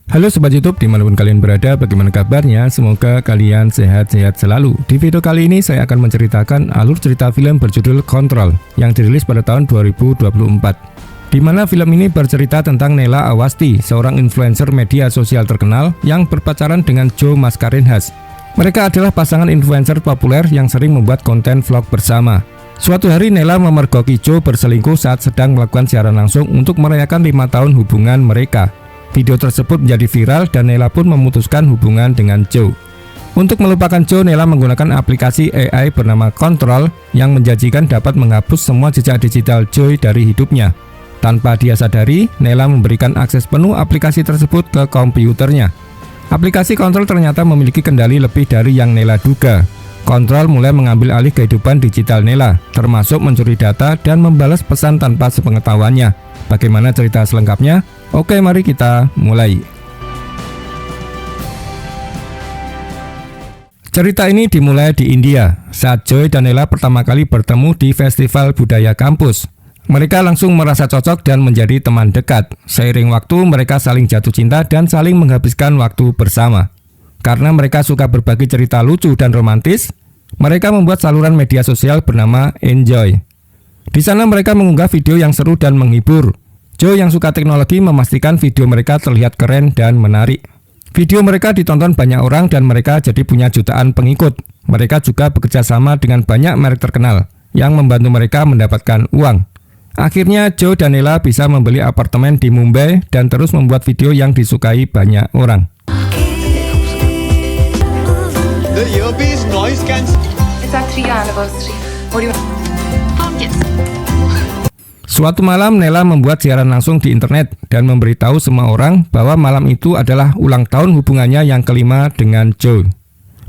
Halo Sobat YouTube, dimanapun kalian berada, bagaimana kabarnya? Semoga kalian sehat-sehat selalu. Di video kali ini saya akan menceritakan alur cerita film berjudul Control yang dirilis pada tahun 2024. Di mana film ini bercerita tentang Nela Awasti, seorang influencer media sosial terkenal yang berpacaran dengan Joe Mascarenhas. Mereka adalah pasangan influencer populer yang sering membuat konten vlog bersama. Suatu hari Nela memergoki Joe berselingkuh saat sedang melakukan siaran langsung untuk merayakan 5 tahun hubungan mereka. Video tersebut menjadi viral dan Nela pun memutuskan hubungan dengan Joe. Untuk melupakan Joe, Nela menggunakan aplikasi AI bernama Control yang menjanjikan dapat menghapus semua jejak digital Joe dari hidupnya. Tanpa dia sadari, Nela memberikan akses penuh aplikasi tersebut ke komputernya. Aplikasi Control ternyata memiliki kendali lebih dari yang Nela duga. Control mulai mengambil alih kehidupan digital Nela, termasuk mencuri data dan membalas pesan tanpa sepengetahuannya. Bagaimana cerita selengkapnya? Oke, mari kita mulai. Cerita ini dimulai di India, saat Joy dan Nela pertama kali bertemu di Festival Budaya Kampus. Mereka langsung merasa cocok dan menjadi teman dekat. Seiring waktu, mereka saling jatuh cinta dan saling menghabiskan waktu bersama. Karena mereka suka berbagi cerita lucu dan romantis, mereka membuat saluran media sosial bernama Enjoy. Di sana mereka mengunggah video yang seru dan menghibur. Joe yang suka teknologi memastikan video mereka terlihat keren dan menarik. Video mereka ditonton banyak orang dan mereka jadi punya jutaan pengikut. Mereka juga bekerja sama dengan banyak merek terkenal yang membantu mereka mendapatkan uang. Akhirnya Joe dan Nela bisa membeli apartemen di Mumbai dan terus membuat video yang disukai banyak orang. The earpiece noise cancel. It's our 3-year anniversary. What do you yes. Suatu malam Nela membuat siaran langsung di internet dan memberitahu semua orang bahwa malam itu adalah ulang tahun hubungannya yang kelima dengan Joe.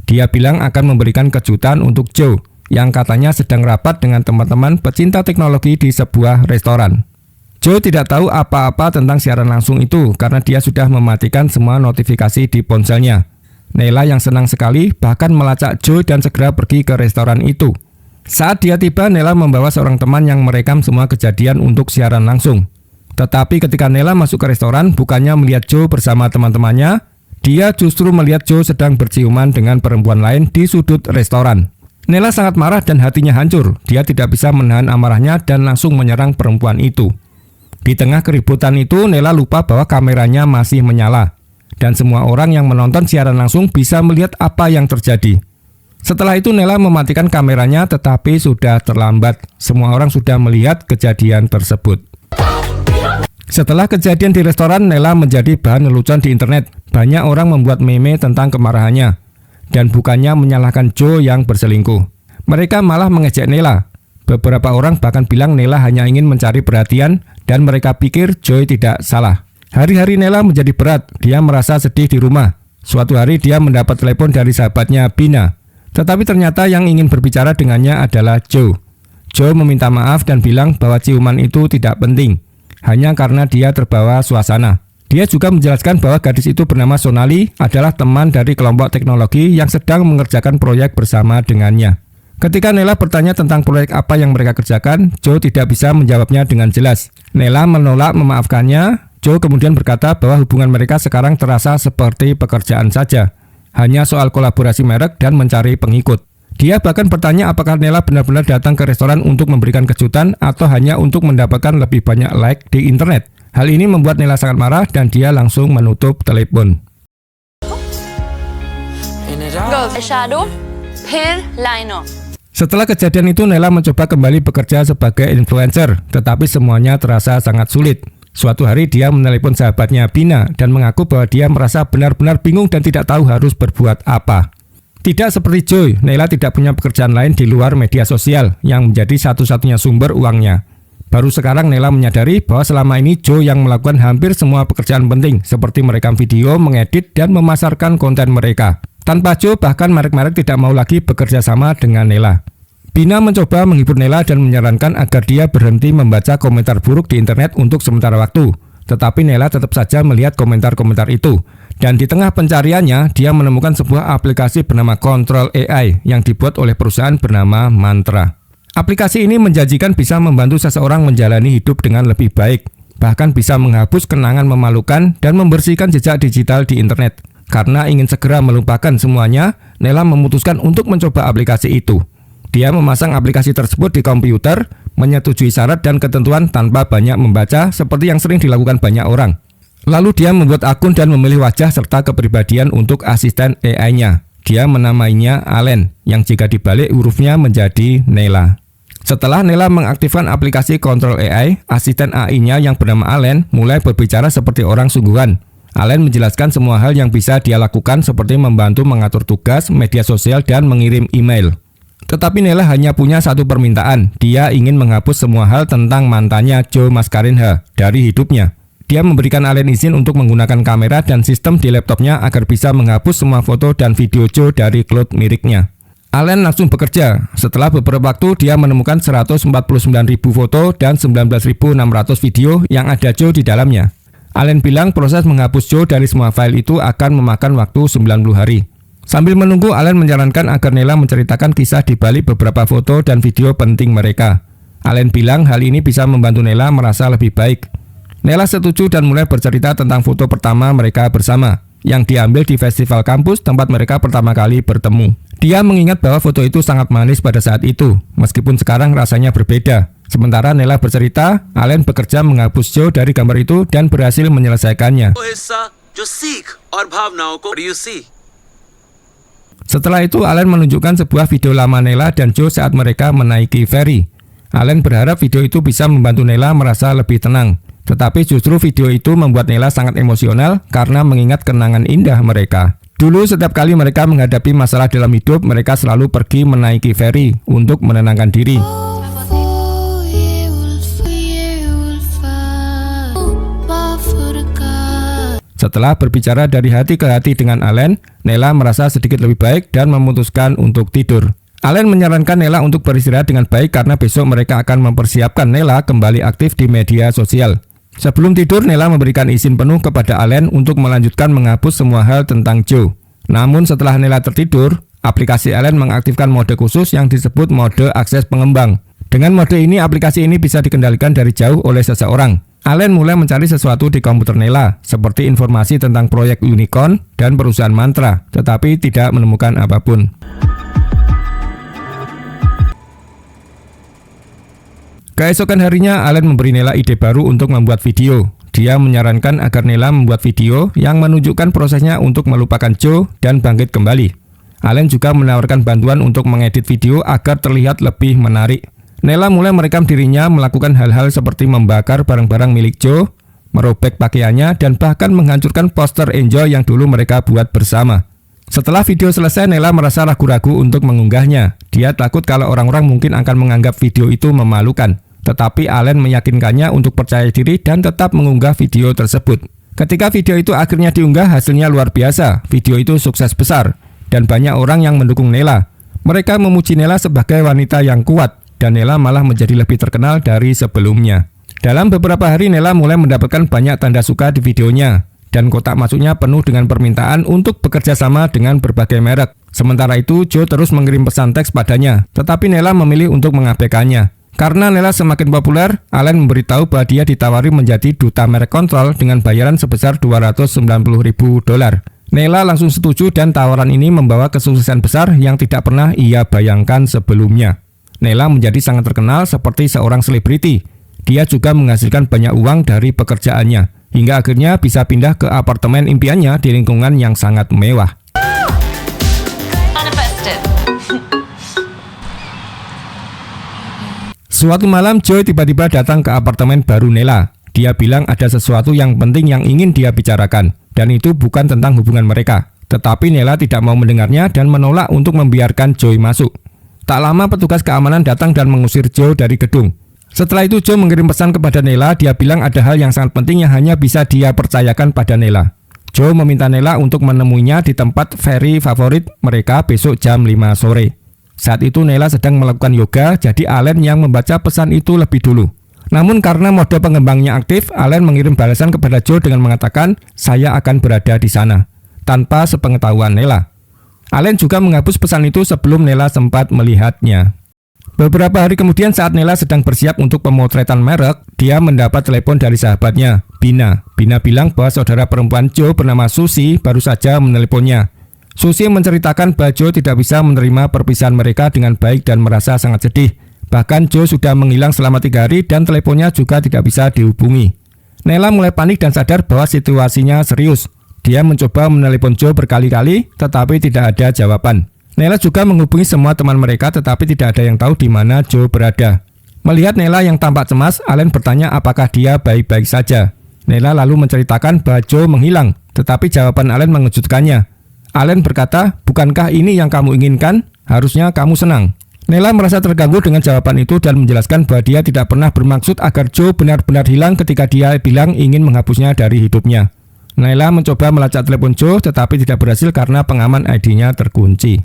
Dia bilang akan memberikan kejutan untuk Joe yang katanya sedang rapat dengan teman-teman pecinta teknologi di sebuah restoran. Joe tidak tahu apa-apa tentang siaran langsung itu karena dia sudah mematikan semua notifikasi di ponselnya. Nela yang senang sekali bahkan melacak Joe dan segera pergi ke restoran itu. Saat dia tiba, Nela membawa seorang teman yang merekam semua kejadian untuk siaran langsung. Tetapi ketika Nela masuk ke restoran, bukannya melihat Joe bersama teman-temannya, dia justru melihat Joe sedang berciuman dengan perempuan lain di sudut restoran. Nela sangat marah dan hatinya hancur. Dia tidak bisa menahan amarahnya dan langsung menyerang perempuan itu. Di tengah keributan itu, Nela lupa bahwa kameranya masih menyala. Dan semua orang yang menonton siaran langsung bisa melihat apa yang terjadi. Setelah itu Nela mematikan kameranya tetapi sudah terlambat. Semua orang sudah melihat kejadian tersebut. Setelah kejadian di restoran, Nela menjadi bahan lelucon di internet. Banyak orang membuat meme tentang kemarahannya. Dan bukannya menyalahkan Joe yang berselingkuh. Mereka malah mengejek Nela. Beberapa orang bahkan bilang Nela hanya ingin mencari perhatian dan mereka pikir Joe tidak salah. Hari-hari Nela menjadi berat. Dia merasa sedih di rumah. Suatu hari dia mendapat telepon dari sahabatnya Bina. Tetapi ternyata yang ingin berbicara dengannya adalah Joe. Joe meminta maaf dan bilang bahwa ciuman itu tidak penting, hanya karena dia terbawa suasana. Dia juga menjelaskan bahwa gadis itu bernama Sonali adalah teman dari kelompok teknologi yang sedang mengerjakan proyek bersama dengannya. Ketika Nela bertanya tentang proyek apa yang mereka kerjakan, Joe tidak bisa menjawabnya dengan jelas. Nela menolak memaafkannya. Joe kemudian berkata bahwa hubungan mereka sekarang terasa seperti pekerjaan saja. Hanya soal kolaborasi merek dan mencari pengikut. Dia bahkan bertanya apakah Nela benar-benar datang ke restoran untuk memberikan kejutan atau hanya untuk mendapatkan lebih banyak like di internet. Hal ini membuat Nela sangat marah dan dia langsung menutup telepon. Setelah kejadian itu Nela mencoba kembali bekerja sebagai influencer, tetapi semuanya terasa sangat sulit. Suatu hari dia menelepon sahabatnya Bina dan mengaku bahwa dia merasa benar-benar bingung dan tidak tahu harus berbuat apa. Tidak seperti Joy, Nela tidak punya pekerjaan lain di luar media sosial yang menjadi satu-satunya sumber uangnya. Baru sekarang Nela menyadari bahwa selama ini Joy yang melakukan hampir semua pekerjaan penting seperti merekam video, mengedit, dan memasarkan konten mereka. Tanpa Joy, bahkan merek-merek tidak mau lagi bekerja sama dengan Nela. Bina mencoba menghibur Nela dan menyarankan agar dia berhenti membaca komentar buruk di internet untuk sementara waktu. Tetapi Nela tetap saja melihat komentar-komentar itu. Dan di tengah pencariannya, dia menemukan sebuah aplikasi bernama Control AI yang dibuat oleh perusahaan bernama Mantra. Aplikasi ini menjanjikan bisa membantu seseorang menjalani hidup dengan lebih baik. bahkan bisa menghapus kenangan memalukan dan membersihkan jejak digital di internet. Karena ingin segera melupakan semuanya, Nela memutuskan untuk mencoba aplikasi itu. Dia memasang aplikasi tersebut di komputer, menyetujui syarat dan ketentuan tanpa banyak membaca seperti yang sering dilakukan banyak orang. Lalu dia membuat akun dan memilih wajah serta kepribadian untuk asisten AI-nya. Dia menamainya Allen, yang jika dibalik hurufnya menjadi Nela. Setelah Nela mengaktifkan aplikasi Control AI, asisten AI-nya yang bernama Allen mulai berbicara seperti orang sungguhan. Allen menjelaskan semua hal yang bisa dia lakukan seperti membantu mengatur tugas, media sosial, dan mengirim email. Tetapi Nela hanya punya satu permintaan. Dia ingin menghapus semua hal tentang mantannya Joe Mascarenhas dari hidupnya. Dia memberikan Allen izin untuk menggunakan kamera dan sistem di laptopnya agar bisa menghapus semua foto dan video Joe dari cloud miliknya. Allen langsung bekerja. Setelah beberapa waktu, dia menemukan 149.000 foto dan 19.600 video yang ada Joe di dalamnya. Allen bilang proses menghapus Joe dari semua file itu akan memakan waktu 90 hari. Sambil menunggu, Allen menyarankan agar Nela menceritakan kisah di balik beberapa foto dan video penting mereka. Allen bilang hal ini bisa membantu Nela merasa lebih baik. Nela setuju dan mulai bercerita tentang foto pertama mereka bersama, yang diambil di festival kampus tempat mereka pertama kali bertemu. Dia mengingat bahwa foto itu sangat manis pada saat itu, meskipun sekarang rasanya berbeda. Sementara Nela bercerita, Allen bekerja menghapus Joe dari gambar itu dan berhasil menyelesaikannya. Setelah itu, Allen menunjukkan sebuah video lama Nela dan Joe saat mereka menaiki ferry. Allen berharap video itu bisa membantu Nela merasa lebih tenang. Tetapi justru video itu membuat Nela sangat emosional karena mengingat kenangan indah mereka. Dulu setiap kali mereka menghadapi masalah dalam hidup, mereka selalu pergi menaiki ferry untuk menenangkan diri. Setelah berbicara dari hati ke hati dengan Allen, Nela merasa sedikit lebih baik dan memutuskan untuk tidur. Allen menyarankan Nela untuk beristirahat dengan baik karena besok mereka akan mempersiapkan Nela kembali aktif di media sosial. Sebelum tidur, Nela memberikan izin penuh kepada Allen untuk melanjutkan menghapus semua hal tentang Joe. Namun setelah Nela tertidur, aplikasi Allen mengaktifkan mode khusus yang disebut mode akses pengembang. Dengan mode ini, aplikasi ini bisa dikendalikan dari jauh oleh seseorang. Allen mulai mencari sesuatu di komputer Nela, seperti informasi tentang proyek unicorn dan perusahaan mantra, tetapi tidak menemukan apapun. Keesokan harinya, Allen memberi Nela ide baru untuk membuat video. Dia menyarankan agar Nela membuat video yang menunjukkan prosesnya untuk melupakan Joe dan bangkit kembali. Allen juga menawarkan bantuan untuk mengedit video agar terlihat lebih menarik. Nela mulai merekam dirinya melakukan hal-hal seperti membakar barang-barang milik Joe, merobek pakaiannya, dan bahkan menghancurkan poster Enjoy yang dulu mereka buat bersama. Setelah video selesai, Nela merasa ragu-ragu untuk mengunggahnya. Dia takut kalau orang-orang mungkin akan menganggap video itu memalukan. Tetapi Allen meyakinkannya untuk percaya diri dan tetap mengunggah video tersebut. Ketika video itu akhirnya diunggah, hasilnya luar biasa. Video itu sukses besar, dan banyak orang yang mendukung Nela. Mereka memuji Nela sebagai wanita yang kuat, dan Nela malah menjadi lebih terkenal dari sebelumnya. Dalam beberapa hari, Nela mulai mendapatkan banyak tanda suka di videonya, dan kotak masuknya penuh dengan permintaan untuk bekerja sama dengan berbagai merek. Sementara itu, Joe terus mengirim pesan teks padanya, tetapi Nela memilih untuk mengabaikannya. Karena Nela semakin populer, Allen memberitahu bahwa dia ditawari menjadi duta merek kontrol dengan bayaran sebesar $290.000. Nela langsung setuju dan tawaran ini membawa kesuksesan besar yang tidak pernah ia bayangkan sebelumnya. Nela menjadi sangat terkenal seperti seorang selebriti. Dia juga menghasilkan banyak uang dari pekerjaannya, hingga akhirnya bisa pindah ke apartemen impiannya di lingkungan yang sangat mewah. Suatu malam, Joe tiba-tiba datang ke apartemen baru Nela. Dia bilang ada sesuatu yang penting yang ingin dia bicarakan, dan itu bukan tentang hubungan mereka. Tetapi Nela tidak mau mendengarnya dan menolak untuk membiarkan Joe masuk. Tak lama petugas keamanan datang dan mengusir Joe dari gedung. Setelah itu Joe mengirim pesan kepada Nela. Dia bilang ada hal yang sangat penting yang hanya bisa dia percayakan pada Nela. Joe meminta Nela untuk menemuinya di tempat ferry favorit mereka besok jam 5 sore. Saat itu Nela sedang melakukan yoga, jadi Allen yang membaca pesan itu lebih dulu. Namun karena mode pengembangnya aktif, Allen mengirim balasan kepada Joe dengan mengatakan, "Saya akan berada di sana," tanpa sepengetahuan Nela. Allen juga menghapus pesan itu sebelum Nela sempat melihatnya. Beberapa hari kemudian saat Nela sedang bersiap untuk pemotretan merek, dia mendapat telepon dari sahabatnya, Bina. Bina bilang bahwa saudara perempuan Joe bernama Susi baru saja meneleponnya. Susi menceritakan bahwa Joe tidak bisa menerima perpisahan mereka dengan baik dan merasa sangat sedih. Bahkan Joe sudah menghilang selama 3 hari dan teleponnya juga tidak bisa dihubungi. Nela mulai panik dan sadar bahwa situasinya serius. Dia mencoba menelepon Joe berkali-kali, tetapi tidak ada jawaban. Nela juga menghubungi semua teman mereka, tetapi tidak ada yang tahu di mana Joe berada. Melihat Nela yang tampak cemas, Allen bertanya apakah dia baik-baik saja. Nela lalu menceritakan bahwa Joe menghilang, tetapi jawaban Allen mengejutkannya. Allen berkata, "Bukankah ini yang kamu inginkan? Harusnya kamu senang." Nela merasa terganggu dengan jawaban itu dan menjelaskan bahwa dia tidak pernah bermaksud agar Joe benar-benar hilang ketika dia bilang ingin menghapusnya dari hidupnya. Nela mencoba melacak telepon Joe, tetapi tidak berhasil karena pengaman ID-nya terkunci.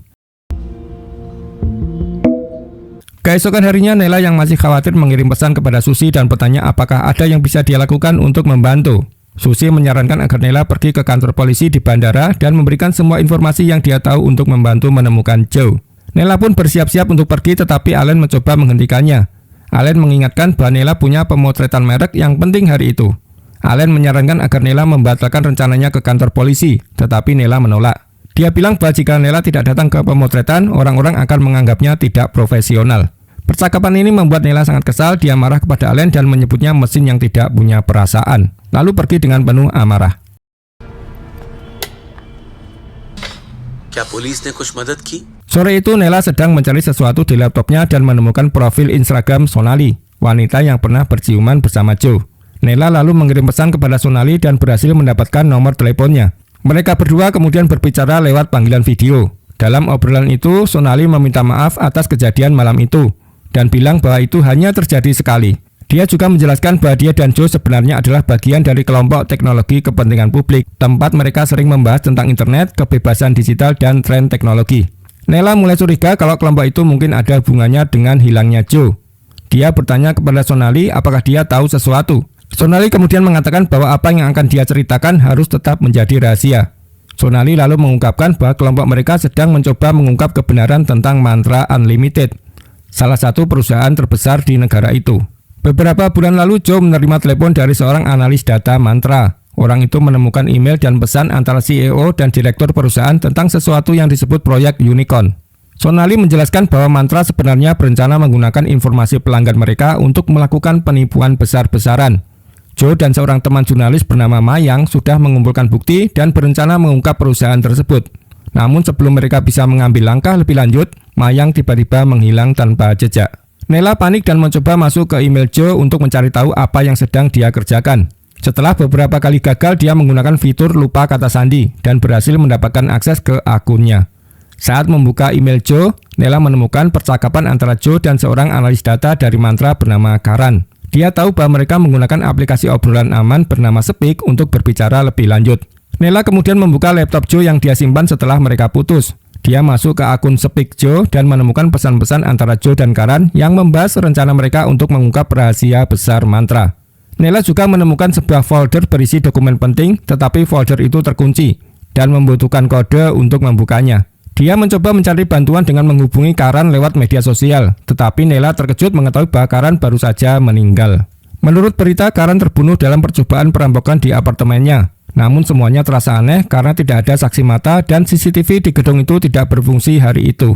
Keesokan harinya, Nela yang masih khawatir mengirim pesan kepada Susi dan bertanya apakah ada yang bisa dia lakukan untuk membantu. Susi menyarankan agar Nela pergi ke kantor polisi di bandara dan memberikan semua informasi yang dia tahu untuk membantu menemukan Joe. Nela pun bersiap-siap untuk pergi, tetapi Allen mencoba menghentikannya. Allen mengingatkan bahwa Nela punya pemotretan merek yang penting hari itu. Allen menyarankan agar Nela membatalkan rencananya ke kantor polisi, tetapi Nela menolak. Dia bilang bahwa jika Nela tidak datang ke pemotretan, orang-orang akan menganggapnya tidak profesional. Percakapan ini membuat Nela sangat kesal. Dia marah kepada Allen dan menyebutnya mesin yang tidak punya perasaan, lalu pergi dengan penuh amarah. क्या पुलिस ने कुछ मदद की? Sore itu Nela sedang mencari sesuatu di laptopnya dan menemukan profil Instagram Sonali, wanita yang pernah berciuman bersama Joe. Nela lalu mengirim pesan kepada Sonali dan berhasil mendapatkan nomor teleponnya. Mereka berdua kemudian berbicara lewat panggilan video. Dalam obrolan itu, Sonali meminta maaf atas kejadian malam itu dan bilang bahwa itu hanya terjadi sekali. Dia juga menjelaskan bahwa dia dan Joe sebenarnya adalah bagian dari kelompok teknologi kepentingan publik, tempat mereka sering membahas tentang internet, kebebasan digital, dan tren teknologi. Nela mulai curiga kalau kelompok itu mungkin ada hubungannya dengan hilangnya Joe. Dia bertanya kepada Sonali apakah dia tahu sesuatu. Sonali kemudian mengatakan bahwa apa yang akan dia ceritakan harus tetap menjadi rahasia. Sonali lalu mengungkapkan bahwa kelompok mereka sedang mencoba mengungkap kebenaran tentang Mantra Unlimited, salah satu perusahaan terbesar di negara itu. Beberapa bulan lalu, Joe menerima telepon dari seorang analis data Mantra. Orang itu menemukan email dan pesan antara CEO dan direktur perusahaan tentang sesuatu yang disebut proyek Unicorn. Sonali menjelaskan bahwa Mantra sebenarnya berencana menggunakan informasi pelanggan mereka untuk melakukan penipuan besar-besaran. Joe dan seorang teman jurnalis bernama Mayang sudah mengumpulkan bukti dan berencana mengungkap perusahaan tersebut. Namun sebelum mereka bisa mengambil langkah lebih lanjut, Mayang tiba-tiba menghilang tanpa jejak. Nela panik dan mencoba masuk ke email Joe untuk mencari tahu apa yang sedang dia kerjakan. Setelah beberapa kali gagal, dia menggunakan fitur lupa kata sandi dan berhasil mendapatkan akses ke akunnya. Saat membuka email Joe, Nela menemukan percakapan antara Joe dan seorang analis data dari Mantra bernama Karan. Dia tahu bahwa mereka menggunakan aplikasi obrolan aman bernama Speak untuk berbicara lebih lanjut. Nela kemudian membuka laptop Joe yang dia simpan setelah mereka putus. Dia masuk ke akun Speak Joe dan menemukan pesan-pesan antara Joe dan Karan yang membahas rencana mereka untuk mengungkap rahasia besar Mantra. Nela juga menemukan sebuah folder berisi dokumen penting, tetapi folder itu terkunci dan membutuhkan kode untuk membukanya. Dia mencoba mencari bantuan dengan menghubungi Karan lewat media sosial, tetapi Nela terkejut mengetahui bahwa Karan baru saja meninggal. Menurut berita, Karan terbunuh dalam percobaan perampokan di apartemennya. Namun semuanya terasa aneh karena tidak ada saksi mata dan CCTV di gedung itu tidak berfungsi hari itu.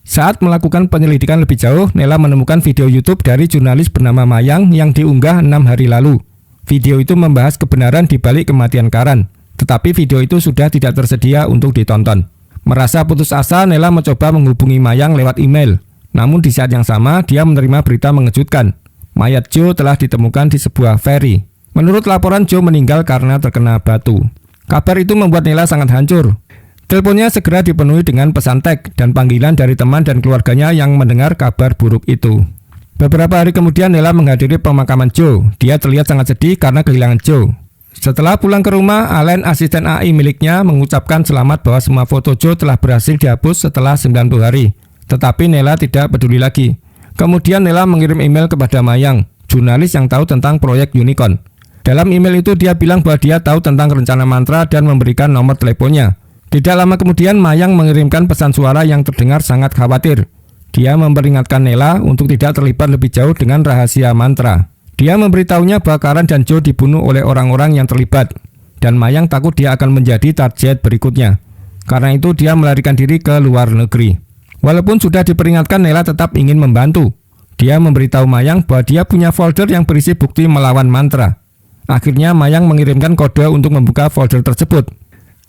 Saat melakukan penyelidikan lebih jauh, Nela menemukan video YouTube dari jurnalis bernama Mayang yang diunggah 6 hari lalu. Video itu membahas kebenaran di balik kematian Karan, tetapi video itu sudah tidak tersedia untuk ditonton. Merasa putus asa, Nela mencoba menghubungi Mayang lewat email. Namun di saat yang sama, dia menerima berita mengejutkan. Mayat Joe telah ditemukan di sebuah ferry. Menurut laporan, Joe meninggal karena terkena batu. Kabar itu membuat Nela sangat hancur. Teleponnya segera dipenuhi dengan pesan teks dan panggilan dari teman dan keluarganya yang mendengar kabar buruk itu. Beberapa hari kemudian Nela menghadiri pemakaman Joe. Dia terlihat sangat sedih karena kehilangan Joe. Setelah pulang ke rumah, Allen, asisten AI miliknya, mengucapkan selamat bahwa semua foto Joe telah berhasil dihapus setelah 90 hari. Tetapi Nela tidak peduli lagi. Kemudian Nela mengirim email kepada Mayang, jurnalis yang tahu tentang proyek Unicorn. Dalam email itu dia bilang bahwa dia tahu tentang rencana Mantra dan memberikan nomor teleponnya. Tidak lama kemudian Mayang mengirimkan pesan suara yang terdengar sangat khawatir. Dia memperingatkan Nela untuk tidak terlibat lebih jauh dengan rahasia mantra. Dia memberitahunya bahwa Karan dan Joe dibunuh oleh orang-orang yang terlibat, dan Mayang takut dia akan menjadi target berikutnya. Karena itu dia melarikan diri ke luar negeri. Walaupun sudah diperingatkan, Nela tetap ingin membantu. Dia memberitahu Mayang bahwa dia punya folder yang berisi bukti melawan mantra. Akhirnya Mayang mengirimkan kode untuk membuka folder tersebut.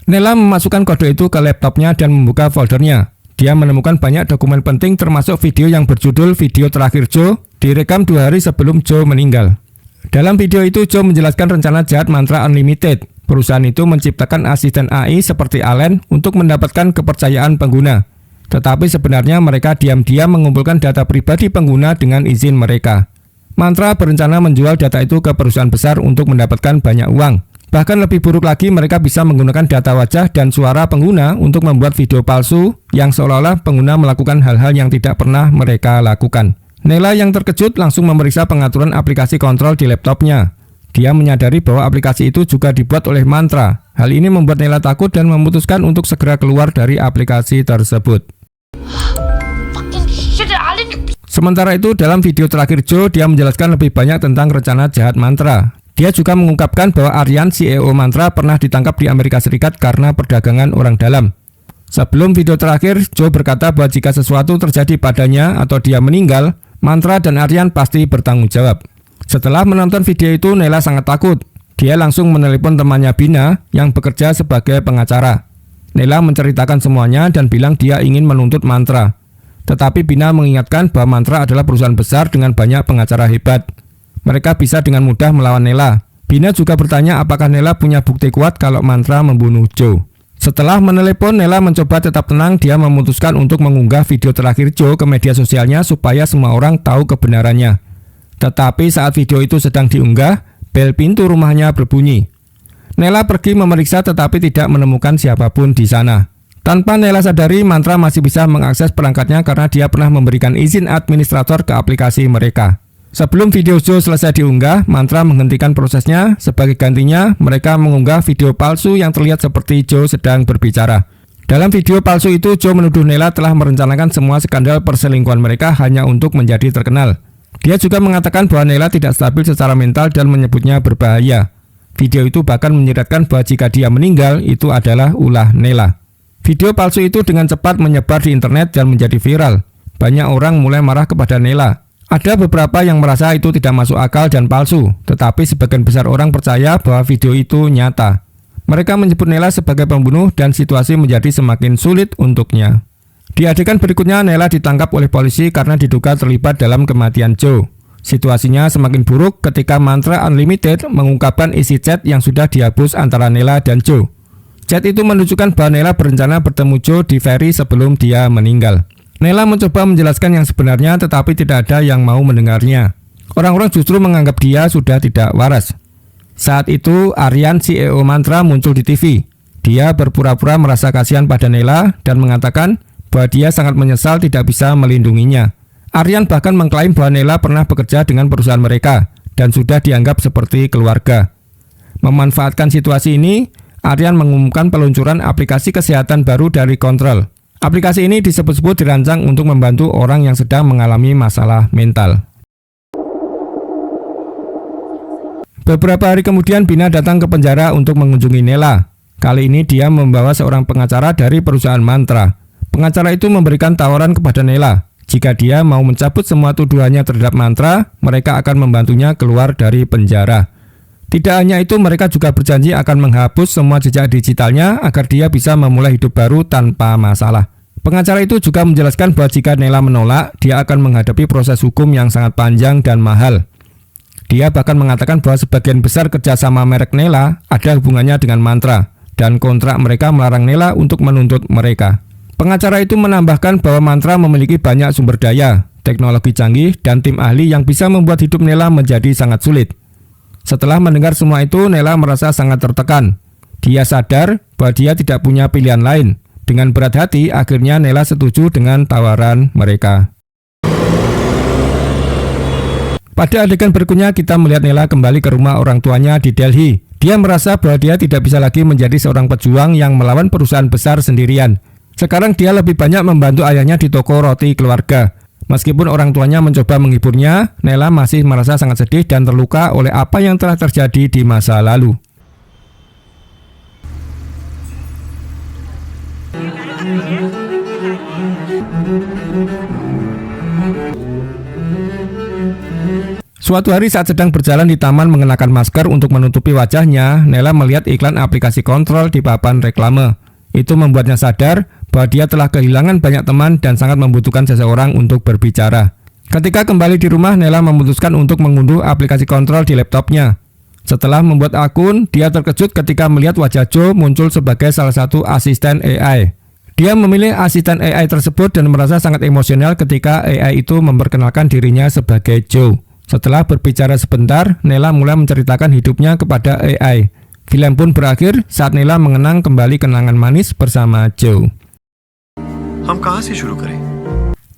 Nela memasukkan kode itu ke laptopnya dan membuka foldernya. Dia menemukan banyak dokumen penting termasuk video yang berjudul Video Terakhir Joe, direkam 2 hari sebelum Joe meninggal. Dalam video itu Joe menjelaskan rencana jahat Mantra Unlimited. Perusahaan itu menciptakan asisten AI seperti Allen untuk mendapatkan kepercayaan pengguna. Tetapi sebenarnya mereka diam-diam mengumpulkan data pribadi pengguna dengan izin mereka. Mantra berencana menjual data itu ke perusahaan besar untuk mendapatkan banyak uang. Bahkan lebih buruk lagi, mereka bisa menggunakan data wajah dan suara pengguna untuk membuat video palsu yang seolah-olah pengguna melakukan hal-hal yang tidak pernah mereka lakukan. Nela yang terkejut langsung memeriksa pengaturan aplikasi kontrol di laptopnya. Dia menyadari bahwa aplikasi itu juga dibuat oleh Mantra. Hal ini membuat Nela takut dan memutuskan untuk segera keluar dari aplikasi tersebut. Sementara itu, dalam video terakhir Joe, dia menjelaskan lebih banyak tentang rencana jahat Mantra. Dia juga mengungkapkan bahwa Aryan, CEO Mantra, pernah ditangkap di Amerika Serikat karena perdagangan orang dalam. Sebelum video terakhir, Joe berkata bahwa jika sesuatu terjadi padanya atau dia meninggal, Mantra dan Aryan pasti bertanggung jawab. Setelah menonton video itu, Nela sangat takut. Dia langsung menelepon temannya Bina yang bekerja sebagai pengacara. Nela menceritakan semuanya dan bilang dia ingin menuntut Mantra. Tetapi Bina mengingatkan bahwa Mantra adalah perusahaan besar dengan banyak pengacara hebat. Mereka bisa dengan mudah melawan Nela. Bina juga bertanya apakah Nela punya bukti kuat kalau Mantra membunuh Joe. Setelah menelepon, Nela mencoba tetap tenang. Dia memutuskan untuk mengunggah video terakhir Joe ke media sosialnya supaya semua orang tahu kebenarannya. Tetapi saat video itu sedang diunggah, bel pintu rumahnya berbunyi. Nela pergi memeriksa tetapi tidak menemukan siapapun di sana. Tanpa Nela sadari, Mantra masih bisa mengakses perangkatnya karena dia pernah memberikan izin administrator ke aplikasi mereka. Sebelum video Joe selesai diunggah, Mantra menghentikan prosesnya. Sebagai gantinya, mereka mengunggah video palsu yang terlihat seperti Joe sedang berbicara. Dalam video palsu itu, Joe menuduh Nela telah merencanakan semua skandal perselingkuhan mereka hanya untuk menjadi terkenal. Dia juga mengatakan bahwa Nela tidak stabil secara mental dan menyebutnya berbahaya. Video itu bahkan menyiratkan bahwa jika dia meninggal, itu adalah ulah Nela. Video palsu itu dengan cepat menyebar di internet dan menjadi viral. Banyak orang mulai marah kepada Nela. Ada beberapa yang merasa itu tidak masuk akal dan palsu, tetapi sebagian besar orang percaya bahwa video itu nyata. Mereka menyebut Nela sebagai pembunuh dan situasi menjadi semakin sulit untuknya. Di adegan berikutnya, Nela ditangkap oleh polisi karena diduga terlibat dalam kematian Joe. Situasinya semakin buruk ketika Mantra Unlimited mengungkapkan isi chat yang sudah dihapus antara Nela dan Joe. Chat itu menunjukkan bahwa Nela berencana bertemu Joe di ferry sebelum dia meninggal. Nela mencoba menjelaskan yang sebenarnya tetapi tidak ada yang mau mendengarnya. Orang-orang justru menganggap dia sudah tidak waras. Saat itu Aryan, CEO Mantra, muncul di TV. Dia berpura-pura merasa kasihan pada Nela dan mengatakan bahwa dia sangat menyesal tidak bisa melindunginya. Aryan bahkan mengklaim bahwa Nela pernah bekerja dengan perusahaan mereka dan sudah dianggap seperti keluarga. Memanfaatkan situasi ini, Aryan mengumumkan peluncuran aplikasi kesehatan baru dari Control. Aplikasi ini disebut-sebut dirancang untuk membantu orang yang sedang mengalami masalah mental. Beberapa hari kemudian, Bina datang ke penjara untuk mengunjungi Nela. Kali ini dia membawa seorang pengacara dari perusahaan Mantra. Pengacara itu memberikan tawaran kepada Nela. Jika dia mau mencabut semua tuduhannya terhadap Mantra, mereka akan membantunya keluar dari penjara. Tidak hanya itu, mereka juga berjanji akan menghapus semua jejak digitalnya agar dia bisa memulai hidup baru tanpa masalah. Pengacara itu juga menjelaskan bahwa jika Nela menolak, dia akan menghadapi proses hukum yang sangat panjang dan mahal. Dia bahkan mengatakan bahwa sebagian besar kerjasama merek Nela ada hubungannya dengan Mantra, dan kontrak mereka melarang Nela untuk menuntut mereka. Pengacara itu menambahkan bahwa Mantra memiliki banyak sumber daya, teknologi canggih, dan tim ahli yang bisa membuat hidup Nela menjadi sangat sulit. Setelah mendengar semua itu, Nela merasa sangat tertekan. Dia sadar bahwa dia tidak punya pilihan lain. Dengan berat hati, akhirnya Nela setuju dengan tawaran mereka. Pada adegan berikutnya, kita melihat Nela kembali ke rumah orang tuanya di Delhi. Dia merasa bahwa dia tidak bisa lagi menjadi seorang pejuang yang melawan perusahaan besar sendirian. Sekarang dia lebih banyak membantu ayahnya di toko roti keluarga. Meskipun orang tuanya mencoba menghiburnya, Nella masih merasa sangat sedih dan terluka oleh apa yang telah terjadi di masa lalu. Suatu hari saat sedang berjalan di taman mengenakan masker untuk menutupi wajahnya, Nella melihat iklan aplikasi kontrol di papan reklame. Itu membuatnya sadar bahwa dia telah kehilangan banyak teman dan sangat membutuhkan seseorang untuk berbicara. Ketika kembali di rumah, Nella memutuskan untuk mengunduh aplikasi kontrol di laptopnya. Setelah membuat akun, dia terkejut ketika melihat wajah Joe muncul sebagai salah satu asisten AI. Dia memilih asisten AI tersebut dan merasa sangat emosional ketika AI itu memperkenalkan dirinya sebagai Joe. Setelah berbicara sebentar, Nella mulai menceritakan hidupnya kepada AI. Film pun berakhir saat Nella mengenang kembali kenangan manis bersama Joe. हम कहाँ से शुरू करें?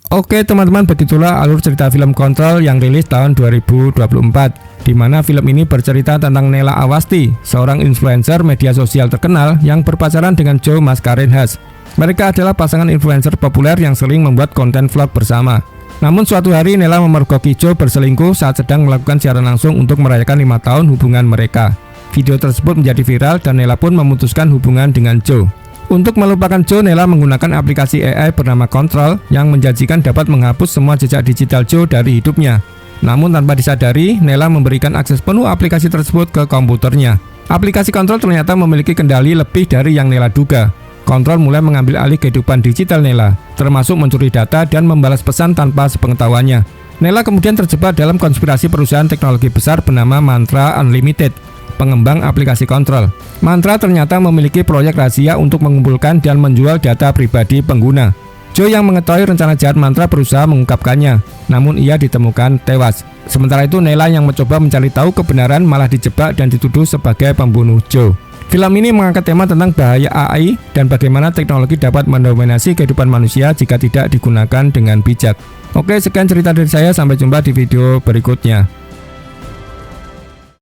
Oke teman-teman, begitulah alur cerita film Control yang rilis tahun 2024, di mana film ini bercerita tentang Nella Awasti, seorang influencer media sosial terkenal yang berpacaran dengan Joe Mascarenhas. Mereka adalah pasangan influencer populer yang sering membuat konten vlog bersama. Namun suatu hari Nella memergoki Joe berselingkuh saat sedang melakukan siaran langsung untuk merayakan 5 tahun hubungan mereka. Video tersebut menjadi viral dan Nella pun memutuskan hubungan dengan Joe. Untuk melupakan Joe, Nella menggunakan aplikasi AI bernama Control yang menjanjikan dapat menghapus semua jejak digital Joe dari hidupnya. Namun tanpa disadari, Nella memberikan akses penuh aplikasi tersebut ke komputernya. Aplikasi Control ternyata memiliki kendali lebih dari yang Nella duga. Control mulai mengambil alih kehidupan digital Nella, termasuk mencuri data dan membalas pesan tanpa sepengetahuannya. Nella kemudian terjebak dalam konspirasi perusahaan teknologi besar bernama Mantra Unlimited, pengembang aplikasi Control. Mantra ternyata memiliki proyek rahasia untuk mengumpulkan dan menjual data pribadi pengguna. Joe yang mengetahui rencana jahat Mantra berusaha mengungkapkannya, namun ia ditemukan tewas. Sementara itu Nella yang mencoba mencari tahu kebenaran malah dijebak dan dituduh sebagai pembunuh Joe. Film ini mengangkat tema tentang bahaya AI dan bagaimana teknologi dapat mendominasi kehidupan manusia jika tidak digunakan dengan bijak. Oke, sekian cerita dari saya, sampai jumpa di video berikutnya.